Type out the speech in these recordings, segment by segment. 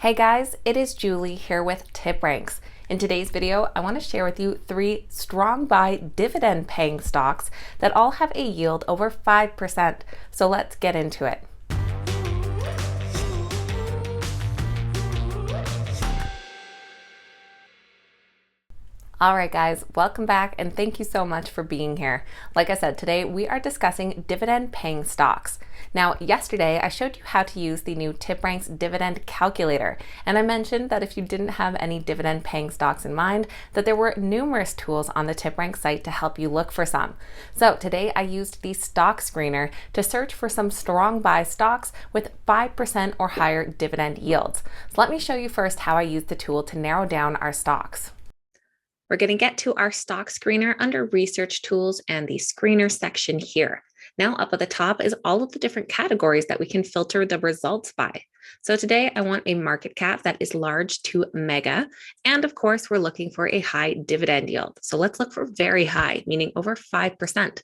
Hey guys, it is Julie here with TipRanks. In today's video, I want to share with you 3 strong buy dividend paying stocks that all have a yield over 5%. So let's get into it. Alright guys, welcome back and thank you so much for being here. Like I said, today we are discussing dividend paying stocks. Now, yesterday I showed you how to use the new TipRanks dividend calculator, and I mentioned that if you didn't have any dividend paying stocks in mind, that there were numerous tools on the TipRanks site to help you look for some. So today I used the stock screener to search for some strong buy stocks with 5% or higher dividend yields. So let me show you first how I used the tool to narrow down our stocks. We're going to get to our stock screener under research tools and the screener section here. Now up at the top is all of the different categories that we can filter the results by. So today I want a market cap that is large to mega. And of course, we're looking for a high dividend yield. So let's look for very high, meaning over 5%.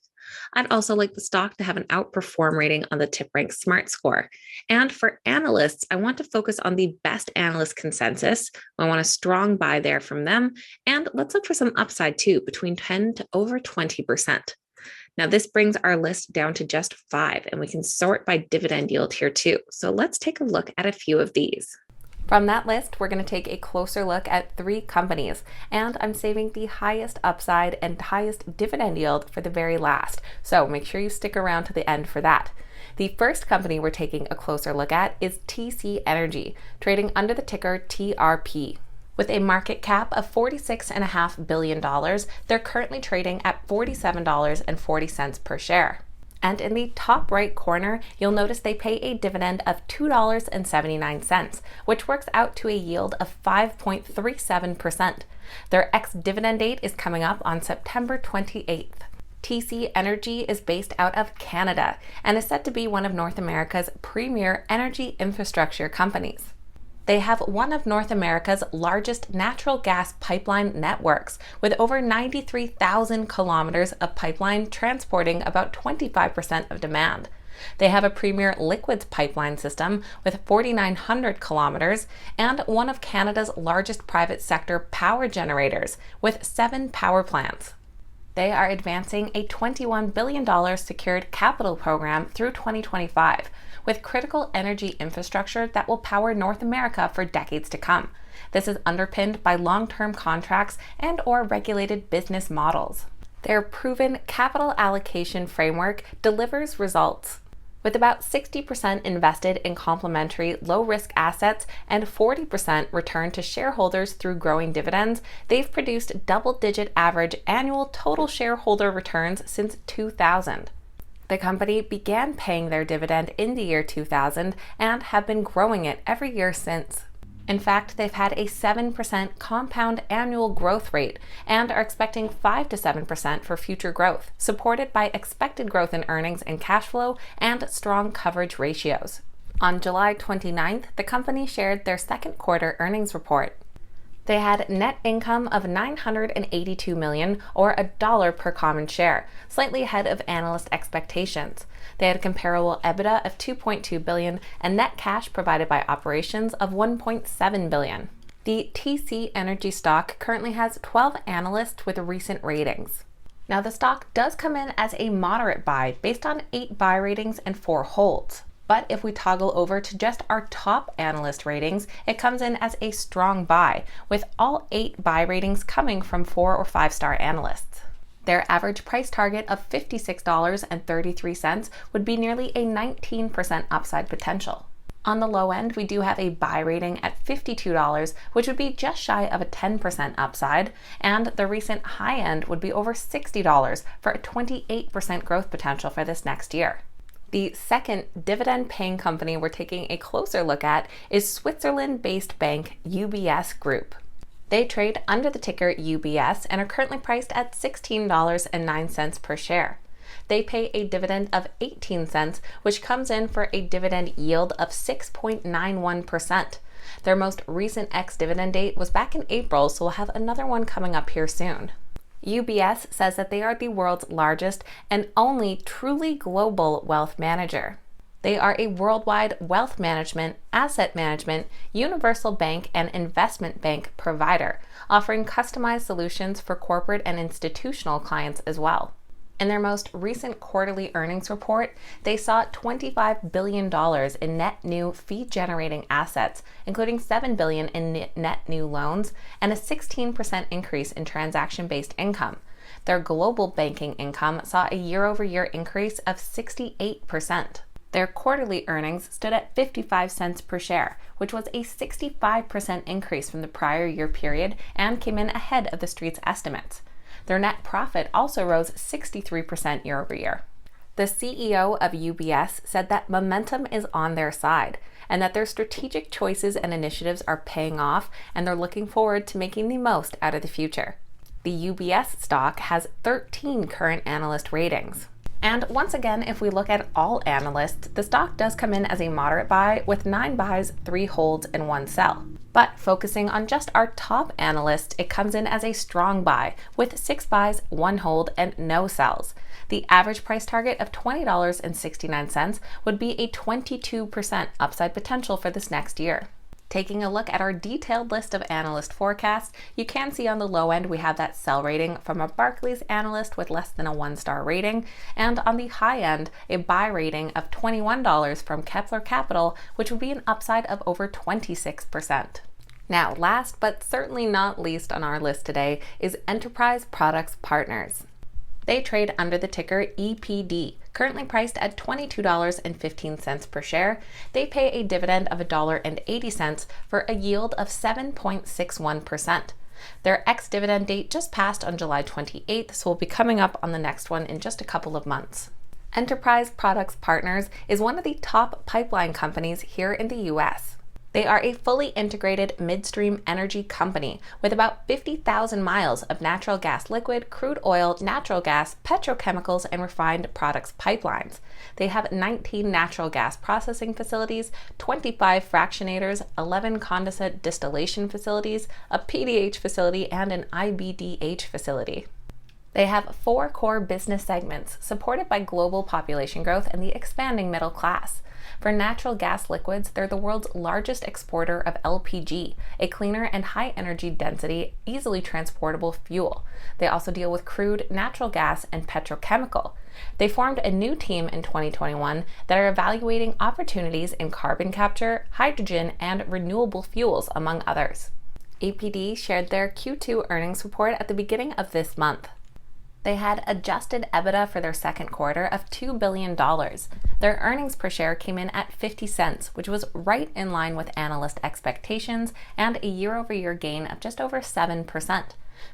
I'd also like the stock to have an outperform rating on the TipRanks Smart Score. And for analysts, I want to focus on the best analyst consensus. I want a strong buy there from them. And let's look for some upside too, between 10 to over 20%. Now, this brings our list down to just 5, and we can sort by dividend yield here too. So let's take a look at a few of these. From that list, we're going to take a closer look at 3 companies, and I'm saving the highest upside and highest dividend yield for the very last. So make sure you stick around to the end for that. The first company we're taking a closer look at is TC Energy, trading under the ticker TRP. With a market cap of $46.5 billion, they're currently trading at $47.40 per share. And in the top right corner, you'll notice they pay a dividend of $2.79, which works out to a yield of 5.37%. Their ex-dividend date is coming up on September 28th. TC Energy is based out of Canada and is said to be one of North America's premier energy infrastructure companies. They have one of North America's largest natural gas pipeline networks, with over 93,000 kilometers of pipeline transporting about 25% of demand. They have a premier liquids pipeline system with 4,900 kilometers and one of Canada's largest private sector power generators with 7 power plants. They are advancing a $21 billion secured capital program through 2025, with critical energy infrastructure that will power North America for decades to come. This is underpinned by long-term contracts and/or regulated business models. Their proven capital allocation framework delivers results. With about 60% invested in complementary low-risk assets and 40% returned to shareholders through growing dividends, they've produced double-digit average annual total shareholder returns since 2000. The company began paying their dividend in the year 2000 and have been growing it every year since. In fact, they've had a 7% compound annual growth rate and are expecting 5 to 7% for future growth, supported by expected growth in earnings and cash flow and strong coverage ratios. On July 29th, the company shared their second quarter earnings report. They had net income of $982 million, or $1 per common share, slightly ahead of analyst expectations. They had a comparable EBITDA of $2.2 billion and net cash provided by operations of $1.7 billion. The TC Energy stock currently has 12 analysts with recent ratings. Now, the stock does come in as a moderate buy based on 8 buy ratings and 4 holds. But if we toggle over to just our top analyst ratings, it comes in as a strong buy, with all 8 buy ratings coming from 4 or 5-star analysts. Their average price target of $56.33 would be nearly a 19% upside potential. On the low end, we do have a buy rating at $52, which would be just shy of a 10% upside, and the recent high end would be over $60 for a 28% growth potential for this next year. The second dividend-paying company we're taking a closer look at is Switzerland-based bank UBS Group. They trade under the ticker UBS and are currently priced at $16.09 per share. They pay a dividend of 18 cents, which comes in for a dividend yield of 6.91%. Their most recent ex-dividend date was back in April, so we'll have another one coming up here soon. UBS says that they are the world's largest and only truly global wealth manager. They are a worldwide wealth management, asset management, universal bank, and investment bank provider, offering customized solutions for corporate and institutional clients as well. In their most recent quarterly earnings report, they saw $25 billion in net new fee-generating assets, including $7 billion in net new loans and a 16% increase in transaction-based income. Their global banking income saw a year-over-year increase of 68%. Their quarterly earnings stood at 55 cents per share, which was a 65% increase from the prior year period and came in ahead of the street's estimates. Their net profit also rose 63% year over year. The CEO of UBS said that momentum is on their side and that their strategic choices and initiatives are paying off, and they're looking forward to making the most out of the future. The UBS stock has 13 current analyst ratings. And once again, if we look at all analysts, the stock does come in as a moderate buy with 9 buys, 3 holds, and 1 sell. But focusing on just our top analysts, it comes in as a strong buy with 6 buys, 1 hold, and no sells. The average price target of $20.69 would be a 22% upside potential for this next year. Taking a look at our detailed list of analyst forecasts, you can see on the low end we have that sell rating from a Barclays analyst with less than a 1-star rating, and on the high end, a buy rating of $21 from Kepler Capital, which would be an upside of over 26%. Now, last but certainly not least on our list today is Enterprise Products Partners. They trade under the ticker EPD, currently priced at $22.15 per share. They pay a dividend of $1.80 for a yield of 7.61%. Their ex-dividend date just passed on July 28th, so we'll be coming up on the next one in just a couple of months. Enterprise Products Partners is one of the top pipeline companies here in the U.S. They are a fully integrated midstream energy company with about 50,000 miles of natural gas liquid, crude oil, natural gas, petrochemicals, and refined products pipelines. They have 19 natural gas processing facilities, 25 fractionators, 11 condensate distillation facilities, a PDH facility, and an IBDH facility. They have 4 core business segments supported by global population growth and the expanding middle class. For natural gas liquids, they're the world's largest exporter of LPG, a cleaner and high energy density, easily transportable fuel. They also deal with crude, natural gas, and petrochemical. They formed a new team in 2021 that are evaluating opportunities in carbon capture, hydrogen, and renewable fuels, among others. EPD shared their Q2 earnings report at the beginning of this month. They had adjusted EBITDA for their second quarter of $2 billion. Their earnings per share came in at 50 cents, which was right in line with analyst expectations and a year-over-year gain of just over 7%.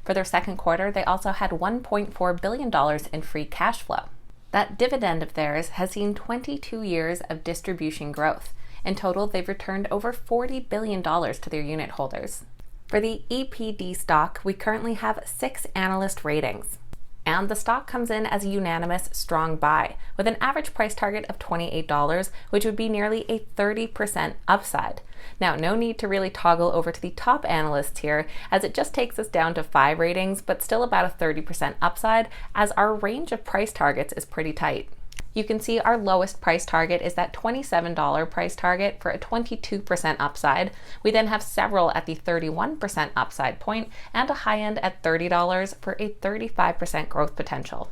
For their second quarter, they also had $1.4 billion in free cash flow. That dividend of theirs has seen 22 years of distribution growth. In total, they've returned over $40 billion to their unit holders. For the EPD stock, we currently have 6 analyst ratings. And the stock comes in as a unanimous strong buy, with an average price target of $28, which would be nearly a 30% upside. Now, no need to really toggle over to the top analysts here, as it just takes us down to 5 ratings, but still about a 30% upside, as our range of price targets is pretty tight. You can see our lowest price target is that $27 price target for a 22% upside. We then have several at the 31% upside point and a high end at $30 for a 35% growth potential.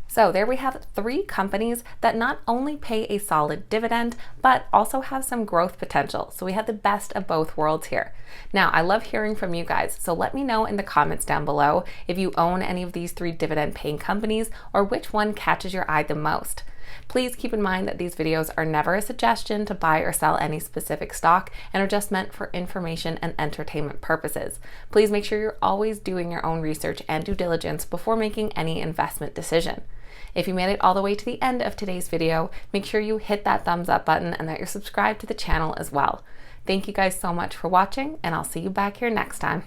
So there we have 3 companies that not only pay a solid dividend, but also have some growth potential. So we have the best of both worlds here. Now, I love hearing from you guys, so let me know in the comments down below if you own any of these 3 dividend paying companies or which one catches your eye the most. Please keep in mind that these videos are never a suggestion to buy or sell any specific stock and are just meant for information and entertainment purposes. Please make sure you're always doing your own research and due diligence before making any investment decision. If you made it all the way to the end of today's video, make sure you hit that thumbs up button and that you're subscribed to the channel as well. Thank you guys so much for watching, and I'll see you back here next time.